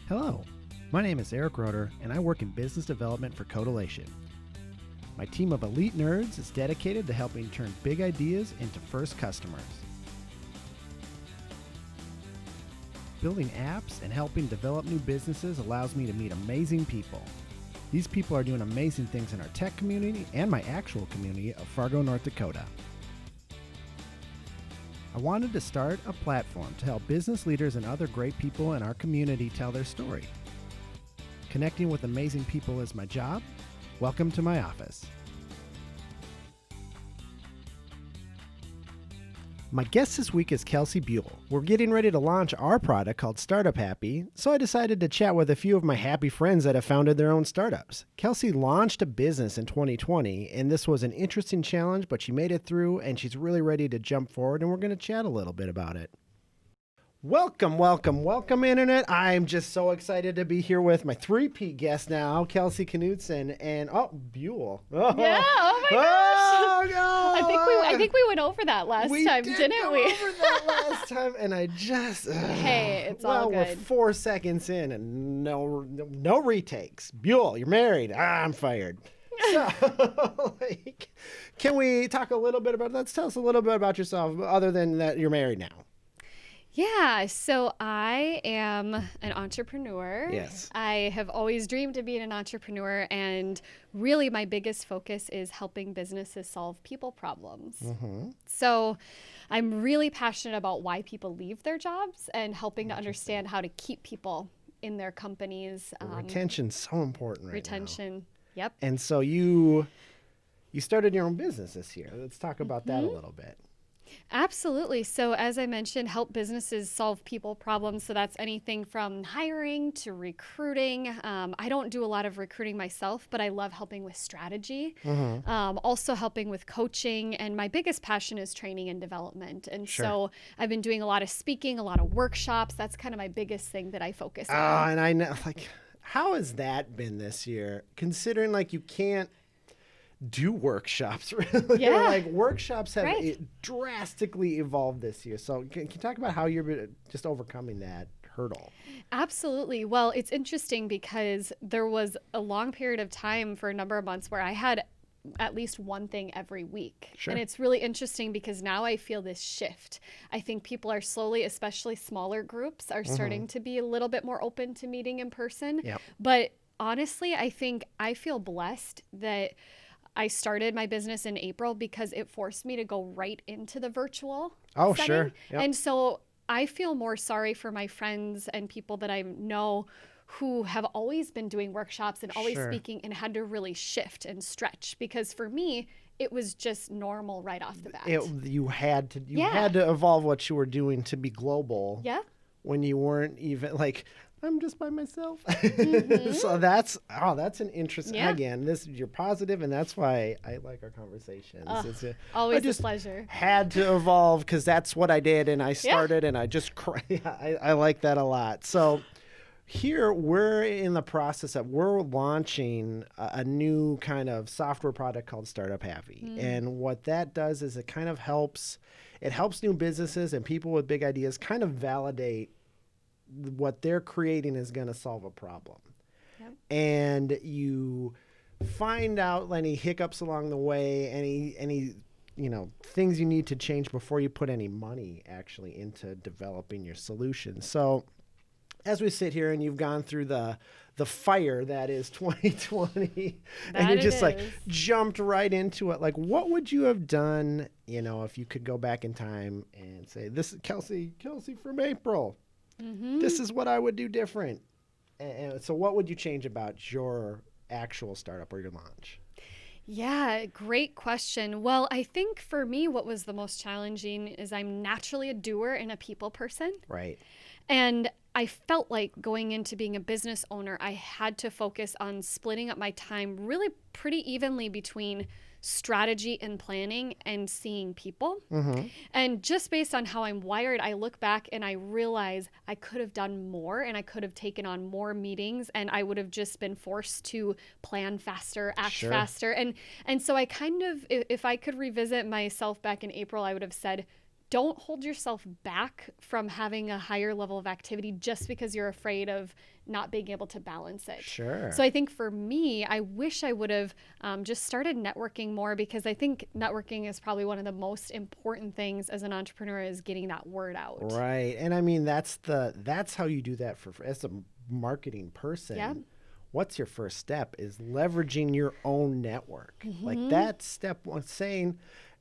Hello, my name is Eric Roeder, and I work in business development for Codilation. My team of elite nerds is dedicated to helping turn big ideas into first customers. Building apps and helping develop new businesses allows me to meet amazing people. These people are doing amazing things in our tech community and my actual community of Fargo, North Dakota. I wanted to start a platform to help business leaders and other great people in our community tell their story. Connecting with amazing people is my job. Welcome to my office. My guest this week is Kelsey Buell. We're getting ready to launch our product called Startup Happy, so I decided to chat with a few of my happy friends that have founded their own startups. Kelsey launched a business in 2020, and this was an interesting challenge, but she made it through, and she's really ready to jump forward, and we're going to chat a little bit about it. Welcome, welcome, welcome, Internet. I'm just so excited to be here with my three-peat guest now, Kelsey Knudsen and Buell. Yeah, oh my gosh. No. I think we went over that last time, didn't we? We did go over that last time, and I just... Hey, it's all good. Well, we're 4 seconds in, and no retakes. Buell, you're married. I'm fired. So, can we talk a little bit about... Let's tell us a little bit about yourself, other than that you're married now. Yeah, so I am an entrepreneur. Yes. I have always dreamed of being an entrepreneur, and really my biggest focus is helping businesses solve people problems. Mm-hmm. So I'm really passionate about why people leave their jobs and helping to understand how to keep people in their companies. Retention's so important right now. Retention, yep. And so you started your own business this year. Let's talk about that a little bit. Absolutely. So as I mentioned, help businesses solve people problems. So that's anything from hiring to recruiting. I don't do a lot of recruiting myself, but I love helping with strategy, also helping with coaching. And my biggest passion is training and development. And so I've been doing a lot of speaking, a lot of workshops. That's kind of my biggest thing that I focus on. And I know, how has that been this year? Considering you can't do workshops, really. Yeah. Workshops have drastically evolved this year. So can you talk about how you're just overcoming that hurdle? Absolutely. Well, it's interesting because there was a long period of time for a number of months where I had at least one thing every week. Sure. And it's really interesting because now I feel this shift. I think people are slowly, especially smaller groups, are starting to be a little bit more open to meeting in person. Yep. But honestly, I think I feel blessed that I started my business in April because it forced me to go right into the virtual setting. Sure. Yep. And so I feel more sorry for my friends and people that I know who have always been doing workshops and always speaking and had to really shift and stretch, because for me, it was just normal right off the bat. You had to evolve what you were doing to be global. Yeah. When you weren't even I'm just by myself. So that's an interesting, again, you're positive, and that's why I like our conversations. Always a pleasure. Had to evolve because that's what I did, and I started, and I just, I like that a lot. So here we're in the process of, we're launching a new kind of software product called Startup Happy. And what that does is it kind of helps new businesses and people with big ideas kind of validate what they're creating is going to solve a problem. Yep. And you find out any hiccups along the way, any things you need to change before you put any money actually into developing your solution. So as we sit here and you've gone through the fire that is 2020 and you just jumped right into it, what would you have done, if you could go back in time and say, this is Kelsey from April. This is what I would do different. And so what would you change about your actual startup or your launch? Yeah, great question. Well, I think for me, what was the most challenging is I'm naturally a doer and a people person. Right. And I felt like going into being a business owner, I had to focus on splitting up my time really pretty evenly between strategy and planning and seeing people. And just based on how I'm wired, I look back and I realize I could have done more and I could have taken on more meetings, and I would have just been forced to plan faster, act faster. And so I kind of, if I could revisit myself back in April, I would have said, don't hold yourself back from having a higher level of activity just because you're afraid of not being able to balance it. Sure. So I think for me, I wish I would have just started networking more, because I think networking is probably one of the most important things as an entrepreneur, is getting that word out. Right. And I mean, that's how you do that as a marketing person. Yeah. What's your first step is leveraging your own network. Like that step one, saying,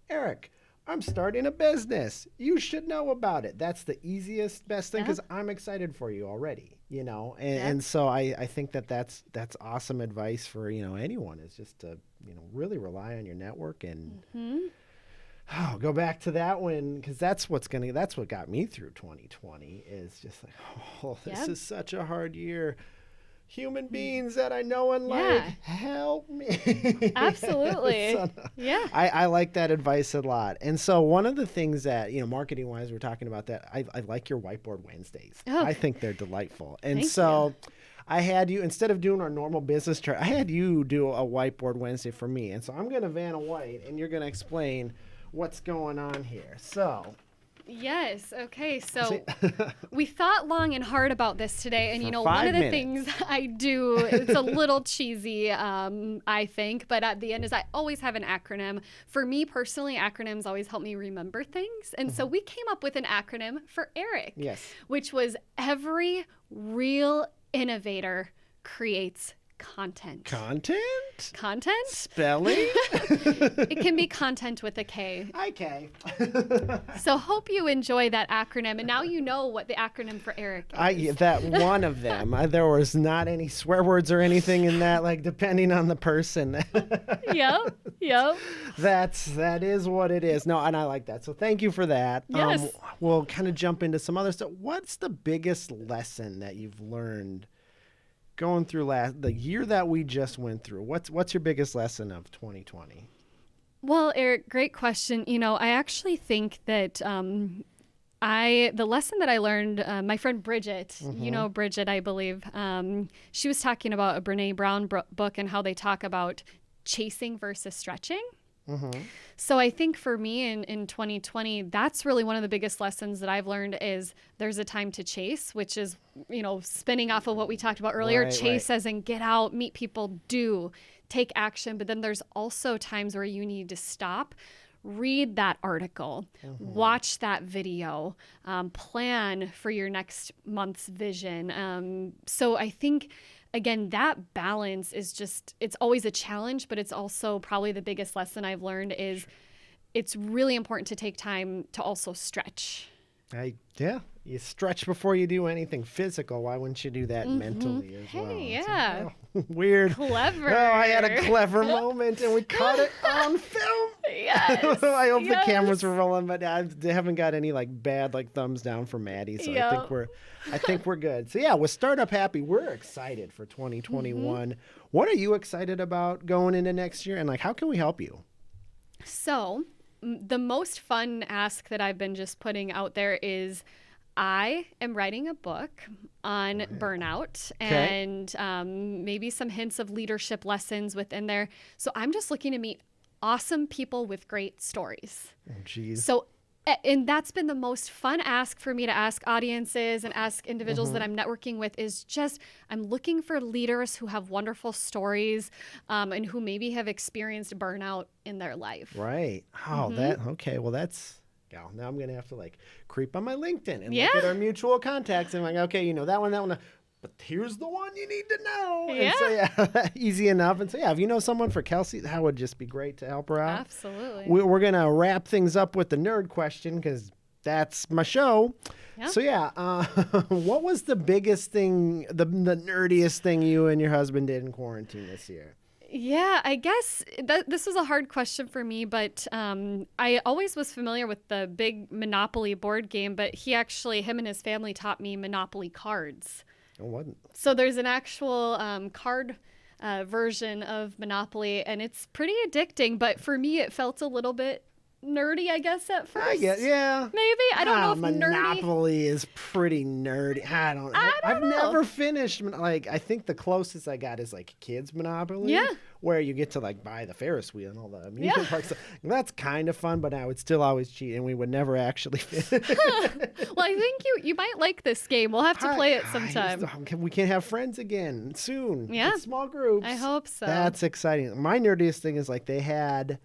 Eric, I'm starting a business. You should know about it. That's the easiest, best thing, because I'm excited for you already, And so I think that's awesome advice for, anyone, is just to, really rely on your network and go back to that one, because that's what got me through 2020, is just like, this is such a hard year. Human beings that I know and like, help me. Absolutely. So, I like that advice a lot. And so one of the things that, marketing wise, we're talking about that, I like your Whiteboard Wednesdays. I think they're delightful. And I had you, instead of doing our normal business chart, I had you do a Whiteboard Wednesday for me. And so I'm going to Vanna White, and you're going to explain what's going on here. So... Yes. Okay. So we thought long and hard about this today. And, one of the things I do, it's a little cheesy, I think, but at the end is I always have an acronym. For me personally, acronyms always help me remember things. And so we came up with an acronym for ERIC, which was Every Real Innovator Creates Content. Content? Spelling? It can be content with a K. Okay. So hope you enjoy that acronym. And now you know what the acronym for Eric is. That one of them. There was not any swear words or anything in that, like, depending on the person. Yep. That is what it is. No, and I like that. So thank you for that. Yes. We'll kind of jump into some other stuff. What's the biggest lesson that you've learned going through the year that we just went through? What's your biggest lesson of 2020? Well, Eric, great question. I actually think that the lesson that I learned, my friend Bridget, Bridget, I believe, she was talking about a Brene Brown book and how they talk about chasing versus stretching. So I think for me in 2020, that's really one of the biggest lessons that I've learned, is there's a time to chase, which is, spinning off of what we talked about earlier. Chase as in get out, meet people, take action. But then there's also times where you need to stop, read that article, watch that video, plan for your next month's vision. So I think, again, that balance is it's always a challenge, but it's also probably the biggest lesson I've learned is it's really important to take time to also stretch. You stretch before you do anything physical. Why wouldn't you do that mentally as well? Yeah. Weird. Clever. Oh, I had a clever moment, and we caught it on film. Yes. I hope the cameras were rolling, but I haven't got any bad thumbs down from Maddie, so I think we're good. So with Startup Happy, we're excited for 2021. What are you excited about going into next year, and how can we help you? So the most fun ask that I've been just putting out there is I am writing a book on burnout and maybe some hints of leadership lessons within there. So I'm just looking to meet awesome people with great stories. Oh, geez. So, and that's been the most fun ask for me to ask audiences and ask individuals that I'm networking with, is just I'm looking for leaders who have wonderful stories and who maybe have experienced burnout in their life. Right. Oh, okay. Well, that's... Now I'm going to have to creep on my LinkedIn and look at our mutual contacts and okay, that one. But here's the one you need to know. Yeah. And so, easy enough. And so, if you know someone for Kelsey, that would just be great to help her out. Absolutely. We're going to wrap things up with the nerd question, because that's my show. Yeah. So, what was the biggest thing, the nerdiest thing you and your husband did in quarantine this year? Yeah, I guess this was a hard question for me, but I always was familiar with the big Monopoly board game, but him and his family taught me Monopoly cards. Oh, what? So there's an actual card version of Monopoly, and it's pretty addicting, but for me it felt a little bit nerdy, I guess, at first. I guess, yeah. Maybe. I don't know if Monopoly is pretty nerdy. I don't know. I've never finished. Like, I think the closest I got is like Kids Monopoly. Yeah. Where you get to like buy the Ferris wheel and all the amusement parks. That's kind of fun, but I would still always cheat and we would never actually finish. Well, I think you might like this game. We'll have to play it sometime. We can have friends again soon. Yeah. In small groups. I hope so. That's exciting. My nerdiest thing is like they had...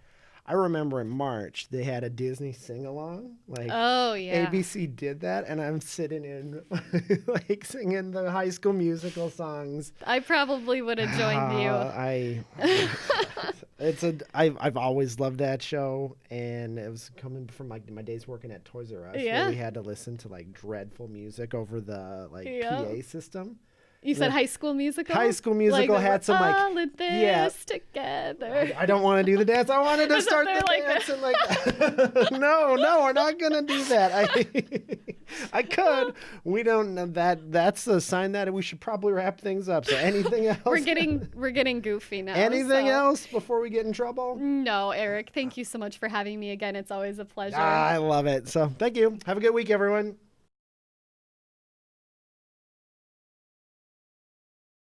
I remember in March they had a Disney sing-along. Like, oh yeah, ABC did that, and I'm sitting in like singing the High School Musical songs. I probably would have joined you. I've always loved that show, and it was coming from like my days working at Toys R Us, where we had to listen to like dreadful music over the PA system. You said High School Musical? High School Musical had some like all of this together. I don't want to do the dance. I wanted to start the dance and like no, we're not gonna do that. I could. We don't know that. That's a sign that we should probably wrap things up. So anything else? We're getting goofy now. Anything else before we get in trouble? No, Eric. Thank you so much for having me again. It's always a pleasure. I love it. So thank you. Have a good week, everyone.